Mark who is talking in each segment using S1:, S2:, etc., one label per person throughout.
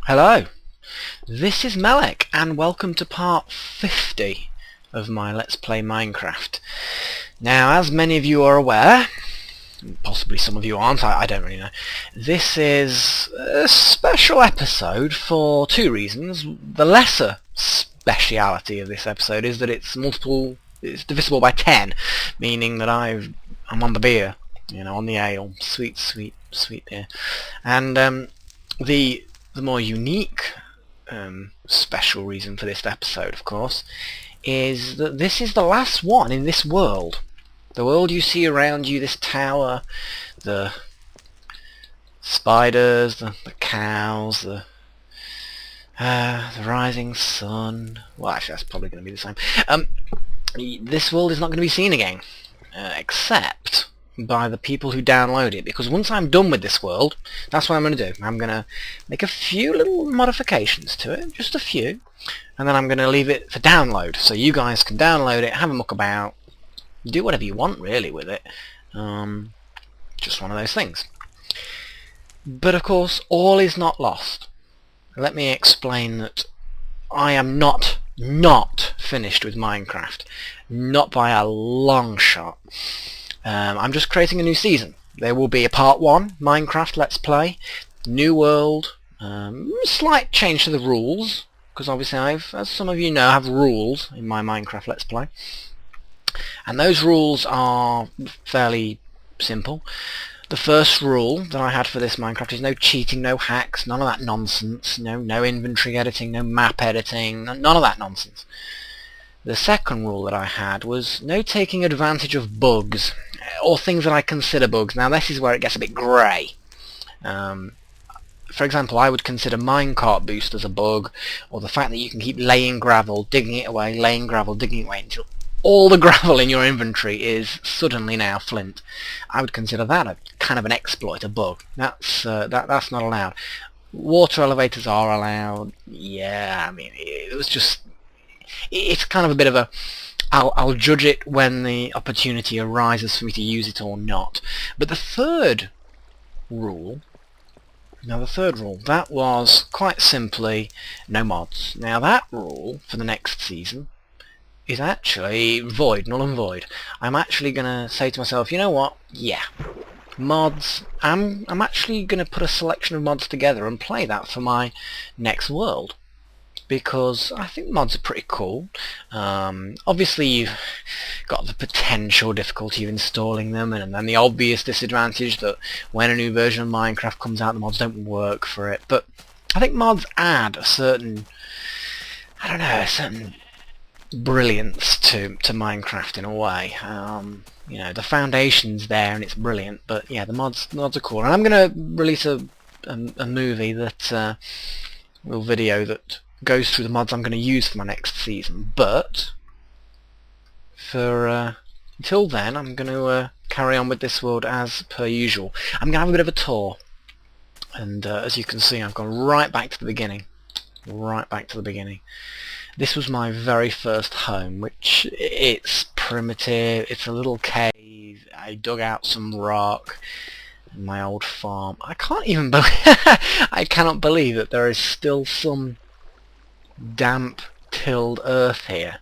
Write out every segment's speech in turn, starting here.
S1: Hello, this is Melek and welcome to part 50 of my Let's Play Minecraft. Now, as many of you are aware, possibly some of you aren't, I don't really know, this is a special episode for two reasons. The lesser speciality of this episode is that it's divisible by 10, meaning that I'm on the beer, on the ale, sweet beer. And the more unique special reason for this episode, of course, is that this is the last one in this world. The world you see around you, this tower, the spiders, the cows, the rising sun. Well, actually, that's probably going to be the same. This world is not going to be seen again, except by the people who download it, because once I'm done with this world, that's what I'm going to do. I'm going to make a few little modifications to it, just a few, and then I'm going to leave it for download, so you guys can download it, have a muck about, do whatever you want really with it. Just one of those things. But of course, all is not lost. Let me explain that I am not finished with Minecraft. Not by a long shot. I'm just creating a new season. There will be a part 1, Minecraft Let's Play, new world, slight change to the rules, because obviously as some of you know, I have rules in my Minecraft Let's Play. And those rules are fairly simple. The first rule that I had for this Minecraft is no cheating, no hacks, none of that nonsense, no inventory editing, no map editing, none of that nonsense. The second rule that I had was no taking advantage of bugs, or things that I consider bugs. Now this is where it gets a bit grey. For example, I would consider minecart boost as a bug, or the fact that you can keep laying gravel, digging it away, laying gravel, digging it away until all the gravel in your inventory is suddenly now flint. I would consider that a kind of an exploit, a bug. That's not allowed. Water elevators are allowed. Yeah, I mean, it's kind of a bit of a I'll judge it when the opportunity arises for me to use it or not. But the third rule, that was quite simply no mods. Now that rule for the next season is actually void, null and void. I'm actually going to say to myself, you know what, yeah, mods, I'm actually going to put a selection of mods together and play that for my next world, because I think mods are pretty cool. Obviously you've got the potential difficulty of installing them, and then the obvious disadvantage that when a new version of Minecraft comes out the mods don't work for it, but I think mods add a certain, a certain brilliance to Minecraft in a way. The foundation's there and it's brilliant, but yeah, the mods are cool. And I'm going to release a movie that little video that goes through the mods I'm going to use for my next season. But for until then, I'm going to carry on with this world as per usual. I'm going to have a bit of a tour, and as you can see, I've gone right back to the beginning. This was my very first home, which it's primitive, it's a little cave. I dug out some rock in my old farm. I cannot believe that there is still some damp tilled earth here.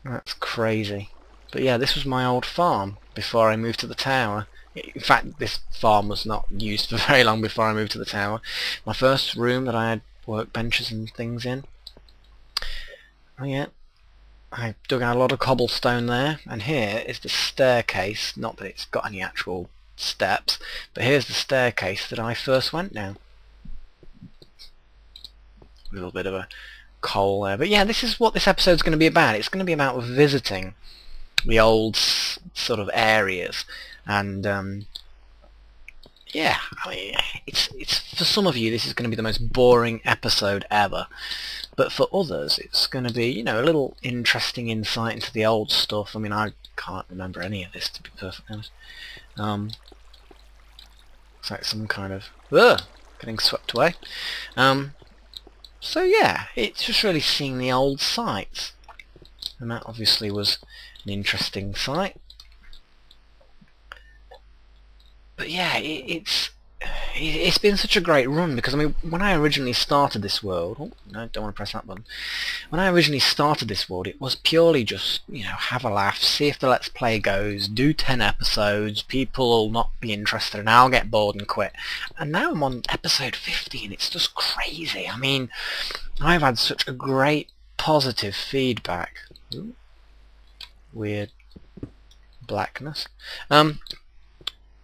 S1: That's crazy. But yeah, this was my old farm before I moved to the tower. In fact, this farm was not used for very long before I moved to the tower. My first room that I had workbenches and things in. Oh yeah, I dug out a lot of cobblestone there, and here is the staircase. Not that it's got any actual steps, but here's the staircase that I first went down. A little bit of a coal there, but yeah, this is what this episode's going to be about. It's going to be about visiting the old sort of areas, and yeah, I mean, it's for some of you this is going to be the most boring episode ever, but for others it's going to be, a little interesting insight into the old stuff. I mean, I can't remember any of this, to be perfectly honest. It's like some kind of getting swept away. So yeah, it's just really seeing the old sites, and that obviously was an interesting site. But yeah, it's been such a great run, because I mean, when I originally started this world, oh, no, don't want to press that button. When I originally started this world, it was purely just, have a laugh, see if the Let's Play goes, do 10 episodes, people will not be interested, and I'll get bored and quit. And now I'm on episode 50, and it's just crazy. I mean, I've had such a great positive feedback. Ooh, weird blackness.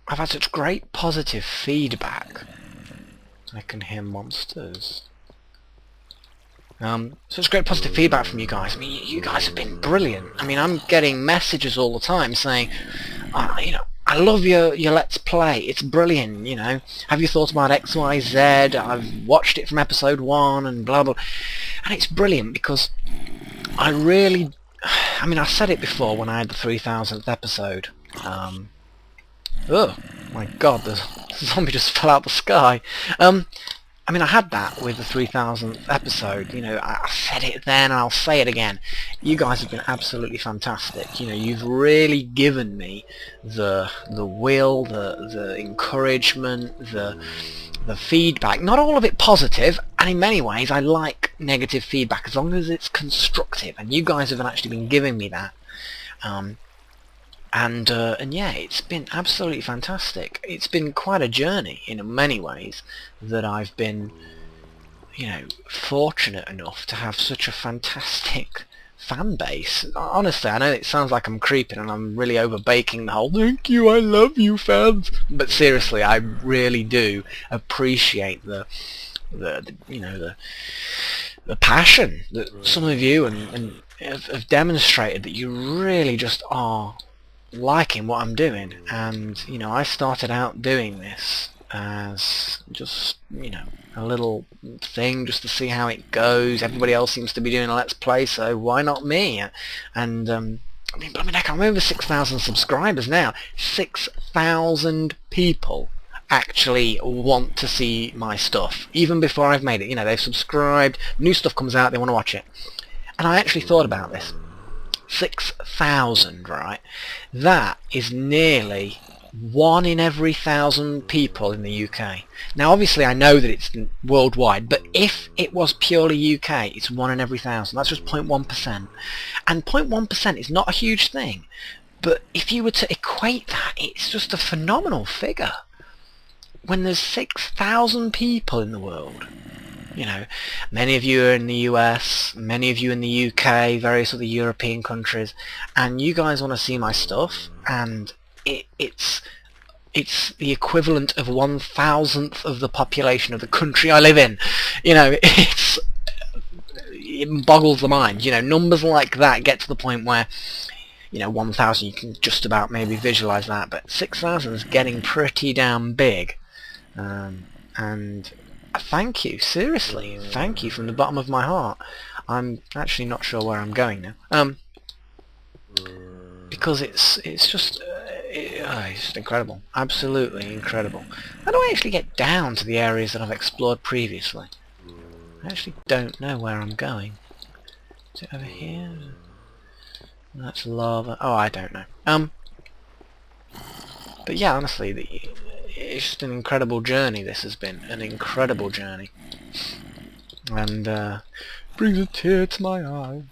S1: I've had such great positive feedback. I can hear monsters. Such great positive feedback from you guys. I mean, you guys have been brilliant. I mean, I'm getting messages all the time saying, I love your Let's Play. It's brilliant, Have you thought about X, Y, Z? I've watched it from episode 1 and blah, blah. And it's brilliant because I said it before when I had the 3000th episode. Oh my god, the zombie just fell out the sky. I had that with the 3000th episode. I said it then and I'll say it again. You guys have been absolutely fantastic. You've really given me the will, the encouragement, the feedback. Not all of it positive, and in many ways I like negative feedback as long as it's constructive, and you guys have actually been giving me that. And yeah, it's been absolutely fantastic. It's been quite a journey in many ways that I've been, fortunate enough to have such a fantastic fan base. Honestly, I know it sounds like I'm creeping and I'm really overbaking the whole "thank you, I love you" fans, but seriously, I really do appreciate the passion that some of you and have demonstrated, that you really just are liking what I'm doing. And I started out doing this as just a little thing just to see how it goes. Everybody else seems to be doing a Let's Play, so why not me? And blooming heck, I'm over 6,000 subscribers now. 6,000 people actually want to see my stuff even before I've made it. They've subscribed, new stuff comes out, they want to watch it. And I actually thought about this. 6,000, right? That is nearly 1 in every 1,000 people in the UK. Now obviously I know that it's worldwide, but if it was purely UK, it's 1 in every 1,000. That's just 0.1%. And 0.1% is not a huge thing, but if you were to equate that, it's just a phenomenal figure. When there's 6,000 people in the world. Many of you are in the US, many of you in the UK, various other European countries, and you guys want to see my stuff, and it's the equivalent of 1,000th of the population of the country I live in. It boggles the mind. Numbers like that get to the point where 1,000 you can just about maybe visualize that, but 6,000 is getting pretty damn big. And thank you, seriously, thank you from the bottom of my heart. I'm actually not sure where I'm going now, because it's just incredible, absolutely incredible. How do I actually get down to the areas that I've explored previously? I actually don't know where I'm going. Is it over here? That's lava. Oh, I don't know. But yeah, honestly, it's just an incredible journey. This has been an incredible journey, and brings a tear to my eye.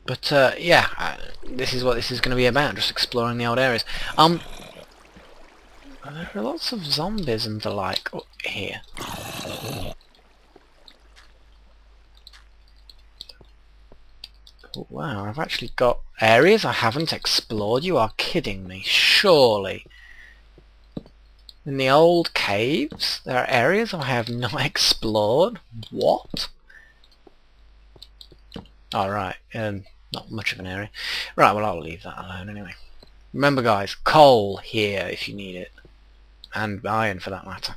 S1: But yeah, this is what this is going to be about, just exploring the old areas. There are lots of zombies and the like here. Oh, wow, I've actually got areas I haven't explored. You are kidding me, surely. In the old caves, there are areas I have not explored? What? Alright, not much of an area. Right, well I'll leave that alone anyway. Remember guys, coal here if you need it. And iron for that matter.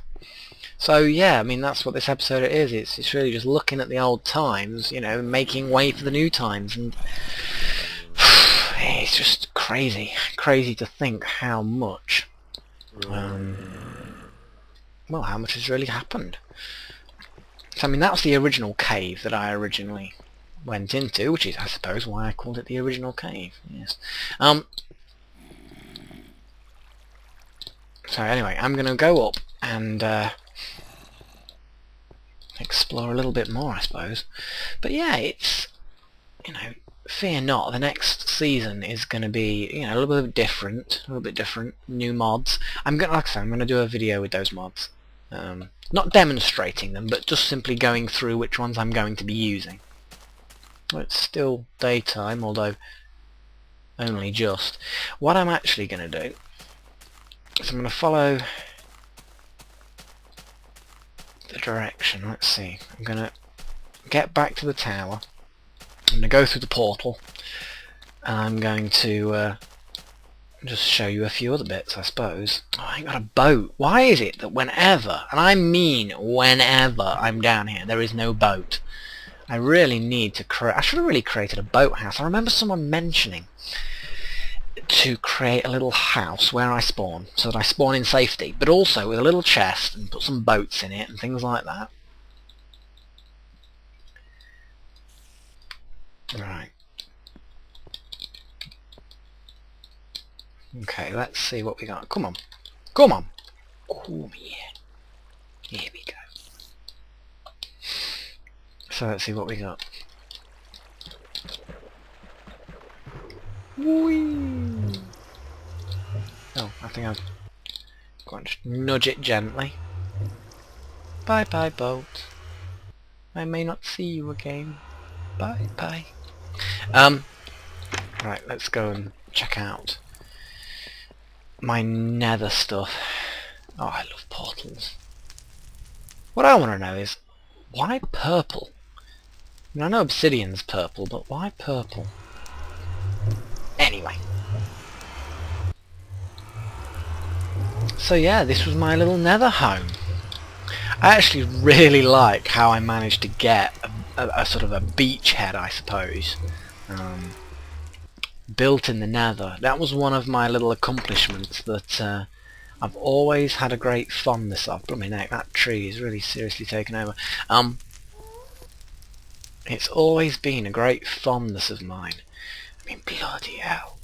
S1: So yeah, I mean that's what this episode is. It's really just looking at the old times, making way for the new times, and it's just crazy to think how much, well, how much has really happened. So I mean that's the original cave that I originally went into, which is I suppose why I called it the original cave. Yes. So anyway, I'm going to go up and explore a little bit more, I suppose. But yeah, it's, you know, fear not, the next season is going to be, you know, a little bit different, new mods. Like I said, I'm going to do a video with those mods. Not demonstrating them, but just simply going through which ones I'm going to be using. Well, it's still daytime, although only just. What I'm actually going to do is I'm going to follow the direction. Let's see. I'm going to get back to the tower. I'm going to go through the portal, and I'm going to just show you a few other bits, I suppose. Oh, I ain't got a boat. Why is it that whenever, and I mean whenever I'm down here, there is no boat? I really need to create... I should have really created a boathouse. I remember someone mentioning to create a little house where I spawn, so that I spawn in safety, but also with a little chest and put some boats in it and things like that. Right. Okay, let's see what we got. Come on. Come on. Come here. Here we go. So let's see what we got. Whee! Oh, I think I've got to nudge it gently. Bye bye, boat. I may not see you again. Bye bye. Right, let's go and check out my nether stuff. Oh, I love portals. What I want to know is, why purple? I mean, I know obsidian's purple, but why purple? Anyway. So yeah, this was my little nether home. I actually really like how I managed to get a sort of a beachhead, I suppose, built in the nether. That was one of my little accomplishments that I've always had a great fondness of. Blooming heck, that tree is really seriously taken over. It's always been a great fondness of mine. I mean, bloody hell.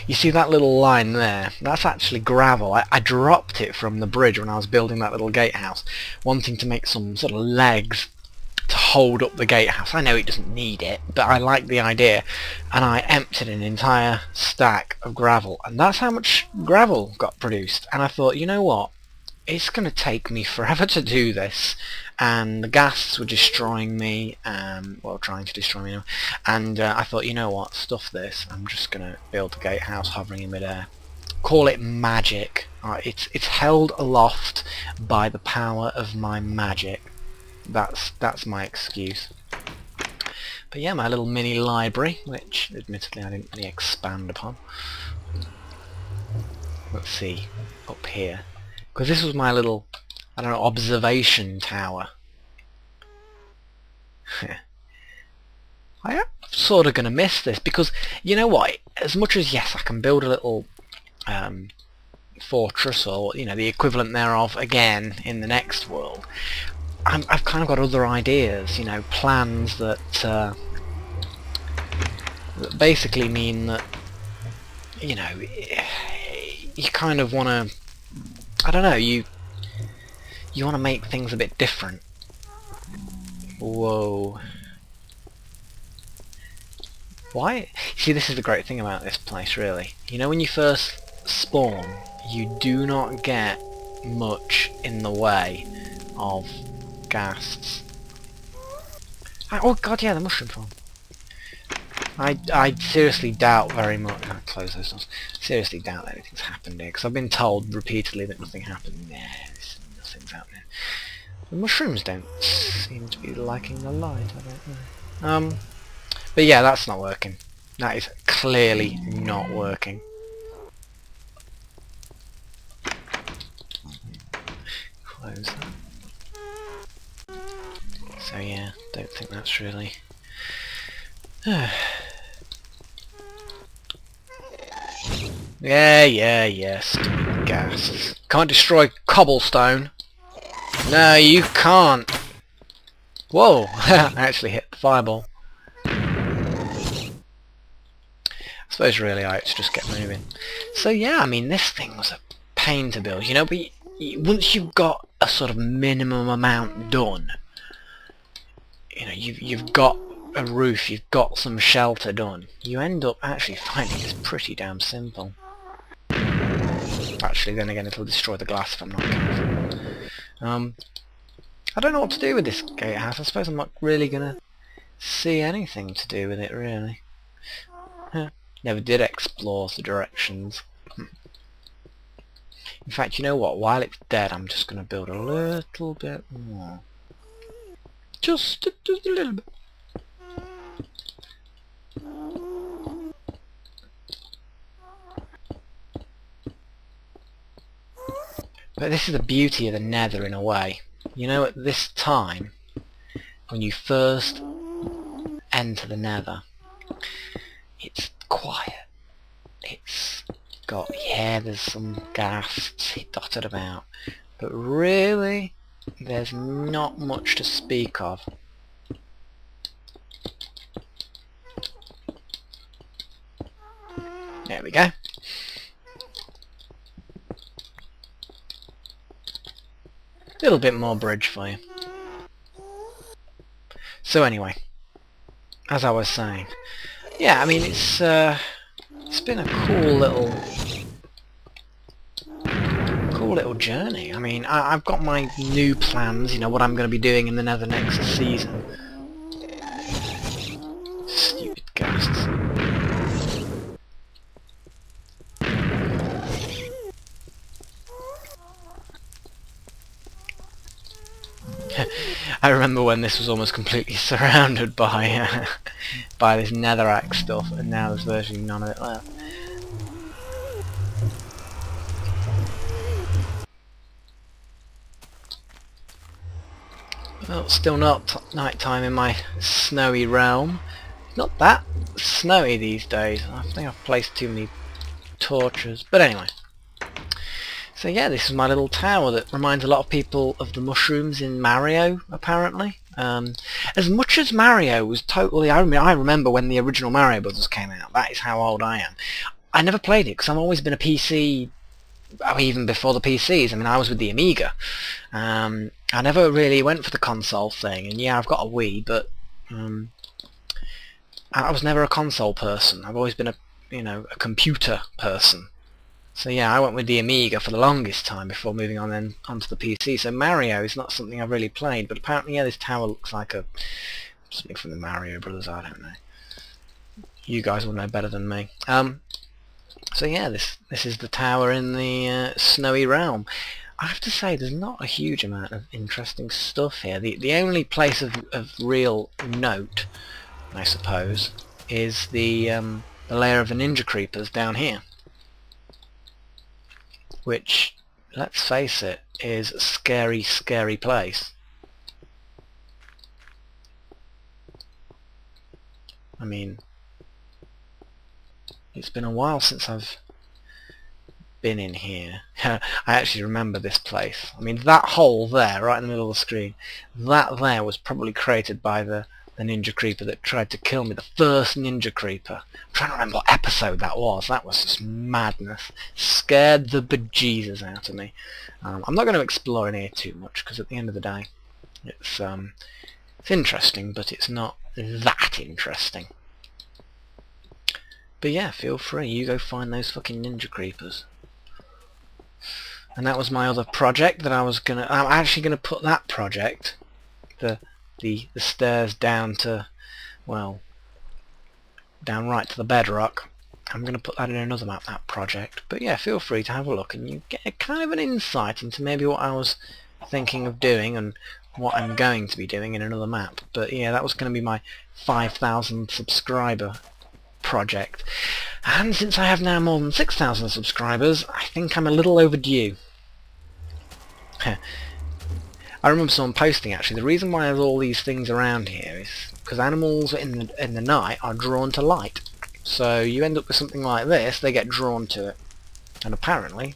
S1: You see that little line there? That's actually gravel. I dropped it from the bridge when I was building that little gatehouse, wanting to make some sort of legs to hold up the gatehouse. I know it doesn't need it, but I like the idea, and I emptied an entire stack of gravel, and that's how much gravel got produced. And I thought, you know what? It's going to take me forever to do this, and the ghasts were destroying me, well, trying to destroy me now, and I thought, you know what, stuff this, I'm just going to build a gatehouse hovering in midair. Call it magic. It's held aloft by the power of my magic. That's my excuse. But yeah, my little mini library, which admittedly I didn't really expand upon. Let's see, up here. Because this was my little, I don't know, observation tower. I am sort of going to miss this because, you know what, as much as, yes, I can build a little fortress, or, you know, the equivalent thereof again in the next world, I've kind of got other ideas, you know, plans that, that basically mean that, you know, you kind of want to, I don't know, you want to make things a bit different. Whoa. Why? See, this is the great thing about this place, really. You know, when you first spawn, you do not get much in the way of ghasts. Oh god, yeah, the mushroom farm. I seriously doubt very much. I'll close those doors. Seriously doubt that anything's happened here, because I've been told repeatedly that nothing happened. Nah, nothing's happening. The mushrooms don't seem to be liking the light. I don't know. But yeah, that's not working. That is clearly not working. Close that. So yeah, don't think that's really. Yeah, stupid gas. Can't destroy cobblestone. No, you can't. Whoa, I actually hit the fireball. suppose really I ought to just get moving. So yeah, I mean, this thing was a pain to build, you know, but once you've got a sort of minimum amount done, you know, you've got a roof, you've got some shelter done, you end up actually finding it's pretty damn simple. Actually, then again, it'll destroy the glass if I'm not careful. I don't know what to do with this gatehouse. I suppose I'm not really gonna see anything to do with it, really. Never did explore the directions. In fact, you know what? While it's dead, I'm just gonna build a little bit more. Just a little bit. But this is the beauty of the Nether in a way. You know, at this time, when you first enter the Nether, it's quiet. It's got, yeah, there's some ghasts dotted about, but really, there's not much to speak of. There we go. Little bit more bridge for you. So anyway, as I was saying, yeah, I mean it's been a cool little journey. I mean, I've got my new plans, you know, what I'm going to be doing in the Nether next season. Stupid ghasts. I remember when this was almost completely surrounded by by this netherrack stuff, and now there's virtually none of it left. Well, still not night time in my snowy realm. Not that snowy these days. I think I've placed too many torches. But anyway. So yeah, this is my little tower that reminds a lot of people of the mushrooms in Mario, apparently. As much as Mario was totally... I remember when the original Mario Brothers came out. That is how old I am. I never played it because I've always been a PC... even before the PCs. I mean, I was with the Amiga. I never really went for the console thing. And yeah, I've got a Wii, but... I was never a console person. I've always been a computer person. So yeah, I went with the Amiga for the longest time before moving on then onto the PC. So Mario is not something I've really played, but apparently yeah, this tower looks like something from the Mario Brothers. I don't know. You guys will know better than me. So yeah, this is the tower in the Snowy Realm. I have to say, there's not a huge amount of interesting stuff here. The only place of real note, I suppose, is the lair of the Ninja Creepers down here. Which, let's face it, is a scary, scary place. I mean, it's been a while since I've been in here. I actually remember this place. I mean, that hole there, right in the middle of the screen, that there was probably created by the Ninja Creeper that tried to kill me, the first Ninja Creeper. I'm trying to remember what episode that was. That was just madness. Scared the bejesus out of me. I'm not going to explore in here too much, because at the end of the day, it's interesting, but it's not that interesting. But yeah, feel free. You go find those fucking Ninja Creepers. And that was my other project that I'm actually gonna put that project, the stairs down to, well, down right to the bedrock. I'm gonna put that in another map, that project. But yeah, feel free to have a look and you get a kind of an insight into maybe what I was thinking of doing and what I'm going to be doing in another map. But yeah, that was gonna be my 5,000 subscriber project, and since I have now more than 6,000 subscribers, I think I'm a little overdue. I remember someone posting, actually, the reason why there's all these things around here is because animals in the night are drawn to light. So you end up with something like this, they get drawn to it, and apparently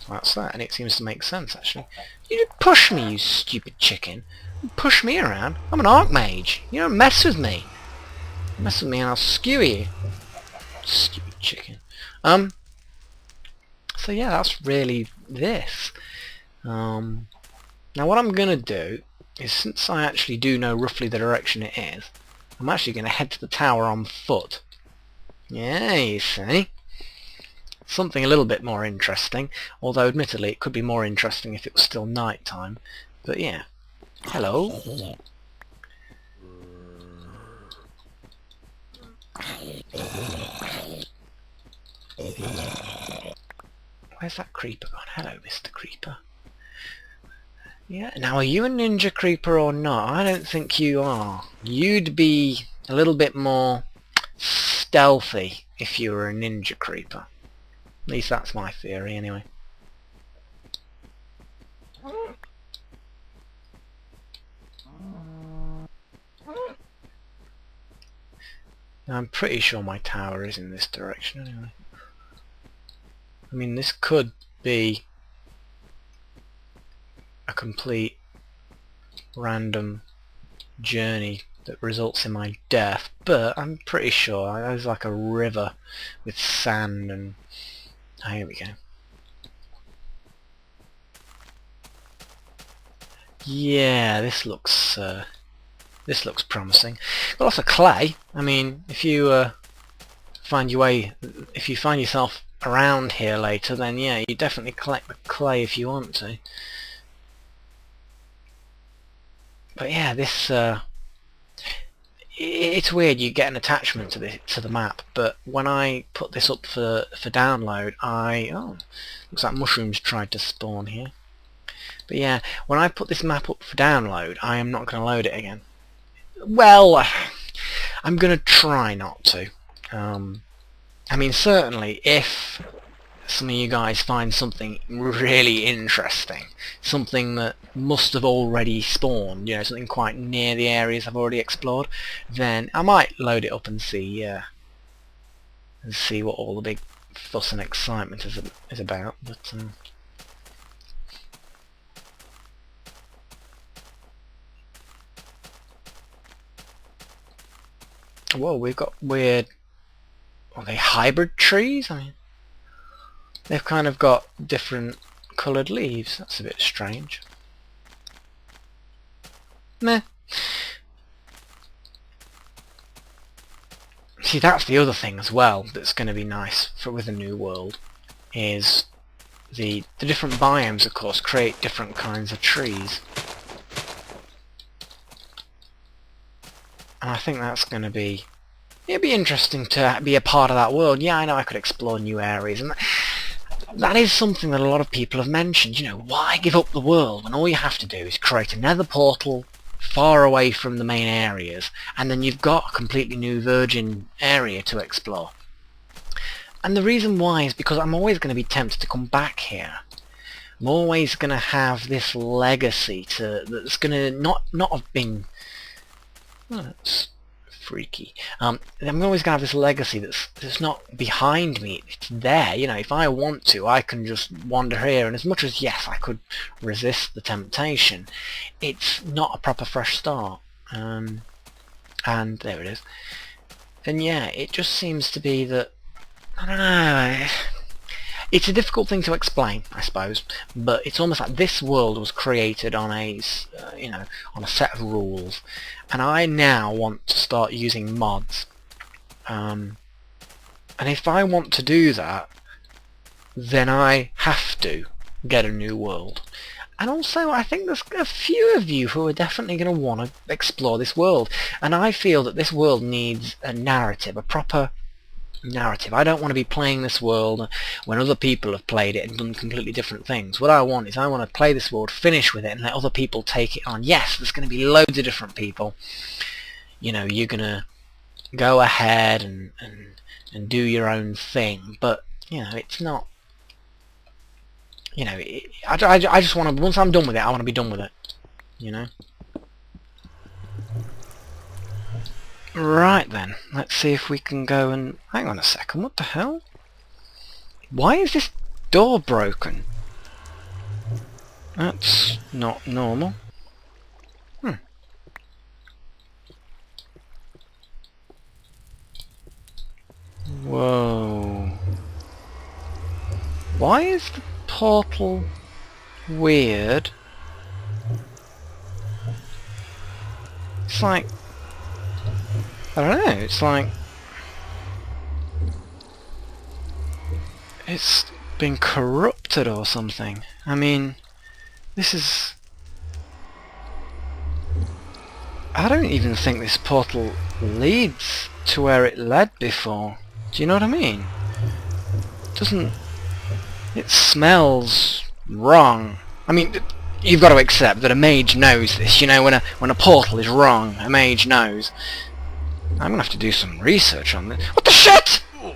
S1: that's that, and it seems to make sense, actually. You didn't push me, you stupid chicken. You push me around. I'm an Archmage. You don't mess with me. Mess with me and I'll skewer you. Stupid chicken. So yeah, that's really this. Now what I'm gonna do is, since I actually do know roughly the direction it is, I'm actually gonna head to the tower on foot. Yeah, you see? Something a little bit more interesting, although admittedly it could be more interesting if it was still night time. But yeah. Hello. Where's that creeper gone? Hello, Mr. Creeper. Yeah, now are you a ninja creeper or not? I don't think you are. You'd be a little bit more stealthy if you were a ninja creeper. At least that's my theory anyway. Now, I'm pretty sure my tower is in this direction anyway. I mean, this could be a complete random journey that results in my death, but I'm pretty sure there's like a river with sand and... Oh, here we go. Yeah, this looks promising. Got lots of clay. I mean, if you find yourself around here later, then yeah, you definitely collect the clay if you want to. But yeah, this it's weird. You get an attachment to the map, but when I put this up for download, looks like mushrooms tried to spawn here. But yeah, when I put this map up for download, I am not going to load it again. Well, I'm going to try not to. I mean, certainly if some of you guys find something really interesting, something that must have already spawned, you know, something quite near the areas I've already explored, then I might load it up and see what all the big fuss and excitement is about. But whoa, we've got weird... Are they hybrid trees? I mean, they've kind of got different coloured leaves. That's a bit strange. Meh. See, that's the other thing as well that's going to be nice with a new world, is the different biomes, of course, create different kinds of trees. And I think that's going to be... It'd be interesting to be a part of that world. Yeah, I know I could explore new areas, and that is something that a lot of people have mentioned. You know, why give up the world when all you have to do is create a nether portal far away from the main areas, and then you've got a completely new virgin area to explore. And the reason why is because I'm always going to be tempted to come back here. I'm always going to have this legacy that's going to not have been... Oh, that's freaky. I'm always going to have this legacy that's not behind me. It's there. You know, if I want to, I can just wander here, and as much as, yes, I could resist the temptation, it's not a proper fresh start. And there it is. And yeah, it just seems to be that, I don't know, it's a difficult thing to explain, I suppose, but it's almost like this world was created on a set of rules, and I now want to start using mods. And if I want to do that, then I have to get a new world. And also, I think there's a few of you who are definitely going to want to explore this world, and I feel that this world needs a narrative, a proper narrative. I don't want to be playing this world when other people have played it and done completely different things. What I want is I want to play this world, finish with it, and let other people take it on. Yes, there's going to be loads of different people. You know, you're going to go ahead and do your own thing, but, you know, it's not... You know, I just want to... Once I'm done with it, I want to be done with it. You know? Right then, let's see if we can go and... Hang on a second, what the hell? Why is this door broken? That's not normal. Whoa. Why is the portal weird? It's like... I don't know, it's like... it's been corrupted or something. I mean, this is... I don't even think this portal leads to where it led before. Do you know what I mean? It doesn't... it smells wrong. I mean, you've got to accept that a mage knows this. You know, when a portal is wrong, a mage knows. I'm gonna have to do some research on this. What the shit?!